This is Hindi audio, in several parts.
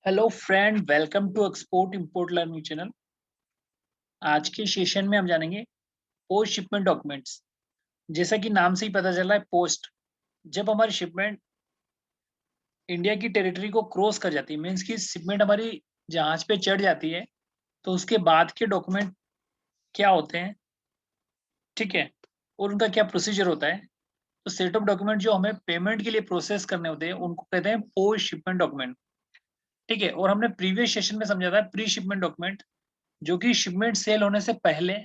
Hello friend, welcome to export import learning channel. आज के सेशन में हम जानेंगे पोस्ट शिपमेंट डॉक्यूमेंट्स। जैसा कि नाम से ही पता चल रहा है, पोस्ट जब हमारी शिपमेंट इंडिया की टेरिटरी को क्रॉस कर जाती है, मीन्स की शिपमेंट हमारी जहाज पे चढ़ जाती है, तो उसके बाद के डॉक्यूमेंट क्या होते हैं, ठीक है, और उनका क्या प्रोसीजर होता है। तो सेट ऑफ डॉक्यूमेंट जो हमें पेमेंट के लिए प्रोसेस करने होते हैं उनको कहते हैं पोस्ट शिपमेंट डॉक्यूमेंट, ठीक है। और हमने प्रीवियस सेशन में समझा था प्री शिपमेंट डॉक्यूमेंट, जो कि शिपमेंट सेल होने से पहले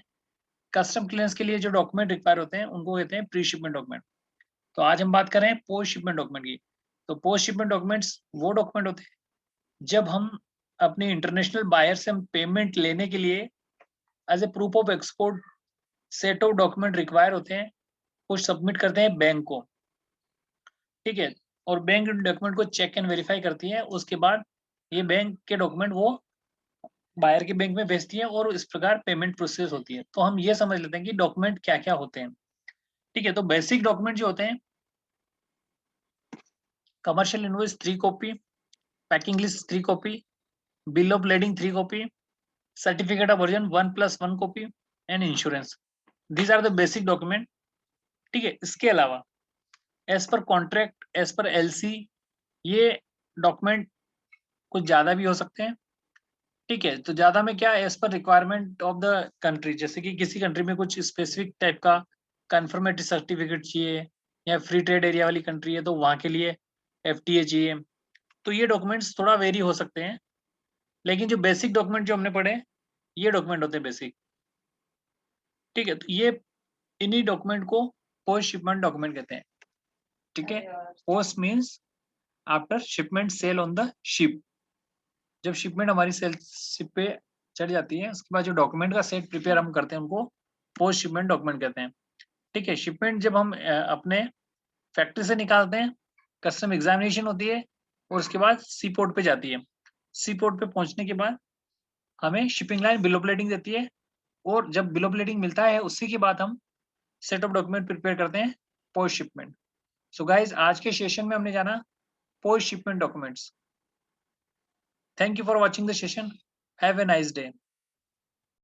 कस्टम क्लियरेंस के लिए जो डॉक्यूमेंट रिक्वायर होते हैं उनको कहते हैं प्री शिपमेंट डॉक्यूमेंट। तो आज हम बात कर रहे हैं पोस्ट शिपमेंट डॉक्यूमेंट की। तो पोस्ट शिपमेंट डॉक्यूमेंट्स वो डॉक्यूमेंट होते हैं जब हम अपने इंटरनेशनल बायर से हम पेमेंट लेने के लिए as a proof of export set of document require होते हैं, वो सबमिट करते हैं बैंक को, ठीक है। और बैंक डॉक्यूमेंट को चेक एंड वेरीफाई करती है। उसके बाद ये बैंक के डॉक्यूमेंट वो बायर के बैंक में भेजती है और इस प्रकार पेमेंट प्रोसेस होती है। तो हम ये समझ लेते हैं कि डॉक्यूमेंट क्या क्या होते हैं, ठीक है। तो बेसिक डॉक्यूमेंट जो होते हैं, commercial invoice 3 copy, packing list 3 copy, bill of lading 3 copy, certificate of origin 1+1 copy and insurance. These are the basic document, ठीक है। इसके अलावा as per contract, as per LC, ये डॉक्यूमेंट कुछ ज्यादा भी हो सकते हैं, ठीक है। तो ज्यादा में क्या, as per requirement of the country, जैसे कि किसी कंट्री में कुछ स्पेसिफिक टाइप का कंफर्मेटरी सर्टिफिकेट चाहिए, या फ्री ट्रेड एरिया वाली कंट्री है तो वहां के लिए एफटीए चाहिए। तो ये डॉक्यूमेंट्स थोड़ा वेरी हो सकते हैं, लेकिन जो बेसिक डॉक्यूमेंट जो हमने पढ़े, ये डॉक्यूमेंट होते हैं बेसिक, ठीक है। तो ये इन्हीं डॉक्यूमेंट को पोस्ट शिपमेंट डॉक्यूमेंट कहते हैं, ठीक है। Post means after shipment sail on the ship. जब शिपमेंट हमारी सेल शिप पे चढ़ जाती है, उसके बाद जो डॉक्यूमेंट का सेट प्रिपेयर हम करते हैं उनको पोस्ट शिपमेंट डॉक्यूमेंट कहते हैं, ठीक है। शिपमेंट जब हम अपने फैक्ट्री से निकालते हैं, कस्टम एग्जामिनेशन होती है और उसके बाद सी पोर्ट पे जाती है। सी पोर्ट पे पहुंचने के बाद हमें shipping line bill of lending देती है, और जब बिल ऑफ लेडिंग मिलता है उसी के बाद हम सेट ऑफ डॉक्यूमेंट प्रिपेयर करते हैं पोस्ट शिपमेंट। सो गाइज, आज के सेशन में हमने जाना post shipment documents. Thank you for watching the session. Have a nice day.